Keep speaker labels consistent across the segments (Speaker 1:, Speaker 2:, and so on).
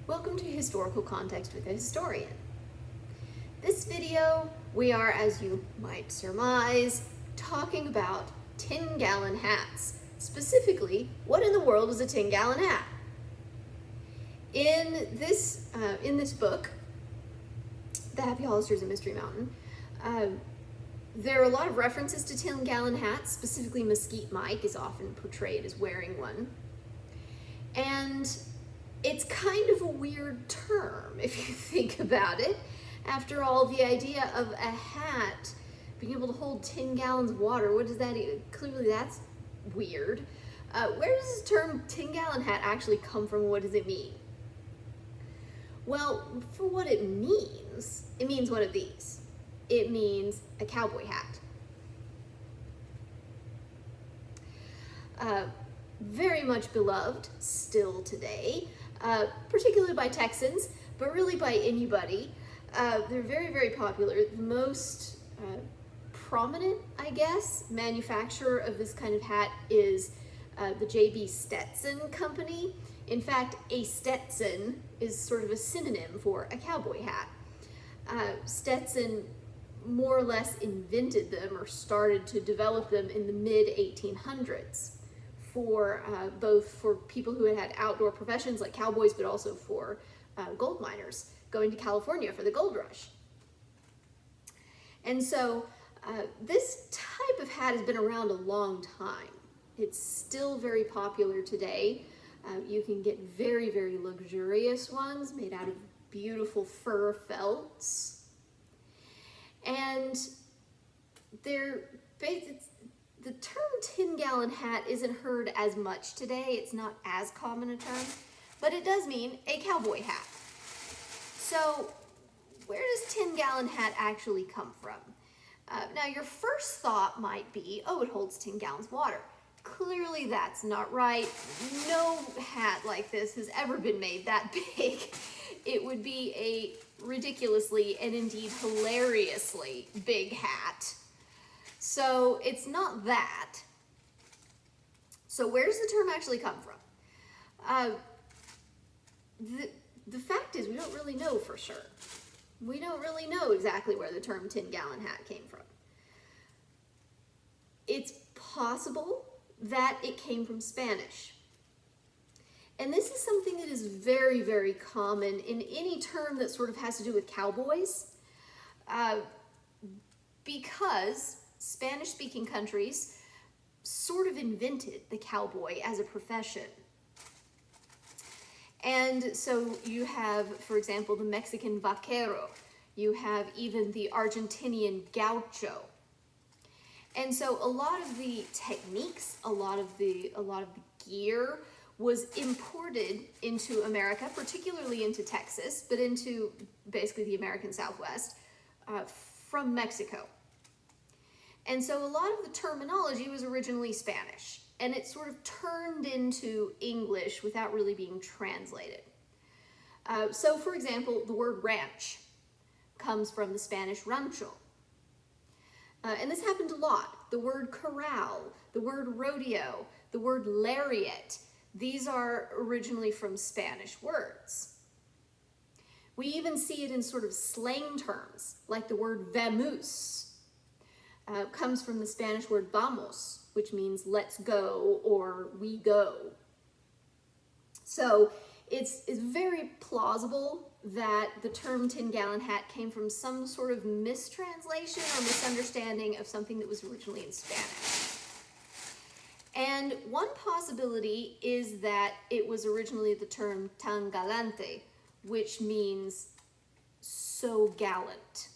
Speaker 1: Welcome to Historical Context with a Historian. This video, we are, as you might surmise, talking about tin-gallon hats. Specifically, what in the world is a tin-gallon hat? In this book, The Happy Hollisters of Mystery Mountain, there are a lot of references to tin-gallon hats. Specifically, Mesquite Mike is often portrayed as wearing one. And it's kind of a weird term if you think about it. After all, the idea of a hat being able to hold 10 gallons of water, what does that even? Clearly that's weird. Where does the term 10-gallon hat actually come from? What does it mean? Well, for what it means one of these. It means a cowboy hat. Very much beloved still today. Particularly by Texans, but really by anybody. They're very, very popular. The most prominent, I guess, manufacturer of this kind of hat is the J.B. Stetson Company. In fact, a Stetson is sort of a synonym for a cowboy hat. Stetson more or less invented them or started to develop them in the mid-1800s. For both for people who had outdoor professions like cowboys, but also for gold miners going to California for the gold rush. And so this type of hat has been around a long time. It's still very popular today. You can get very, very luxurious ones made out of beautiful fur felts. And the term 10-gallon hat isn't heard as much today. It's not as common a term, but it does mean a cowboy hat. So where does 10-gallon hat actually come from? Now your first thought might be, oh, it holds 10 gallons of water. Clearly that's not right. No hat like this has ever been made that big. It would be a ridiculously and indeed hilariously big hat. So it's not that. So where does the term actually come from? The fact is we don't really know for sure. We don't really know exactly where the term 10-gallon hat came from. It's possible that it came from Spanish. And this is something that is very, very common in any term that sort of has to do with cowboys, because Spanish-speaking countries sort of invented the cowboy as a profession. And so you have, for example, the Mexican vaquero. You have even the Argentinian gaucho. And so a lot of the techniques, a lot of the gear was imported into America, particularly into Texas, but into basically the American Southwest, from Mexico. And so a lot of the terminology was originally Spanish, and it sort of turned into English without really being translated. So for example, the word ranch comes from the Spanish rancho. And this happened a lot. The word corral, the word rodeo, the word lariat, these are originally from Spanish words. We even see it in sort of slang terms, like the word vamoose. Comes from the Spanish word vamos, which means let's go or we go. So it's very plausible that the term 10-gallon hat came from some sort of mistranslation or misunderstanding of something that was originally in Spanish. And one possibility is that it was originally the term tan galante, which means so gallant.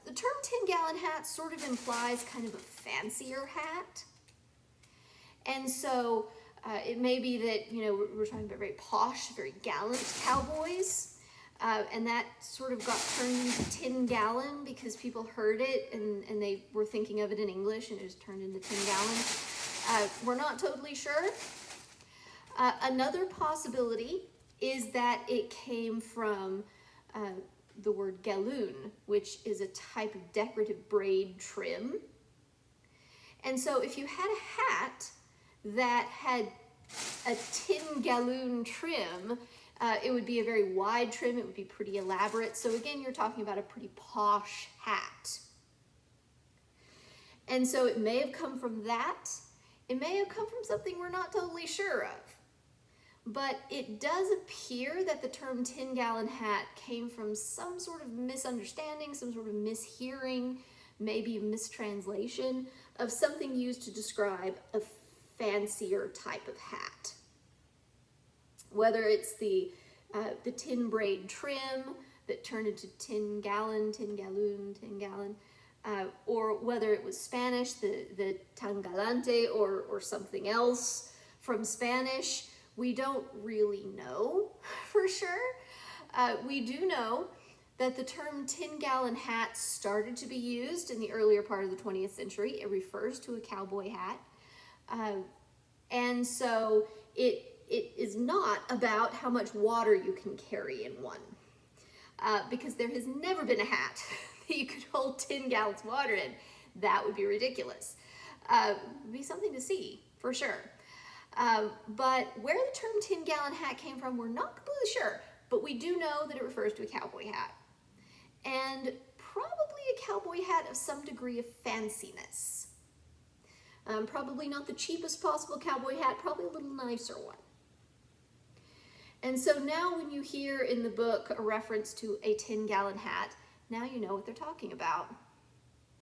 Speaker 1: The term 10-gallon hat sort of implies kind of a fancier hat. And so it may be that, we're talking about very posh, very gallant cowboys. And that sort of got turned into 10-gallon because people heard it and they were thinking of it in English and it just turned into 10-gallon. We're not totally sure. Another possibility is that it came from the word galloon, which is a type of decorative braid trim. And so if you had a hat that had a tin galloon trim, It would be a very wide trim. It would be pretty elaborate. So again, you're talking about a pretty posh hat. And so it may have come from that. It may have come from something we're not totally sure of. But it does appear that the term 10-gallon hat came from some sort of misunderstanding, some sort of mishearing, maybe a mistranslation of something used to describe a fancier type of hat. Whether it's the tin braid trim that turned into 10-gallon, 10-gallon, or whether it was Spanish, the tan galante, or something else from Spanish. We don't really know for sure. We do know that the term 10-gallon hat started to be used in the earlier part of the 20th century. It refers to a cowboy hat. And so it is not about how much water you can carry in one. Because there has never been a hat that you could hold 10 gallons of water in. That would be ridiculous. It'd be something to see, for sure. But where the term 10-gallon hat came from, we're not completely sure. But we do know that it refers to a cowboy hat. And probably a cowboy hat of some degree of fanciness. Probably not the cheapest possible cowboy hat, probably a little nicer one. And so now when you hear in the book a reference to a 10-gallon hat, now you know what they're talking about.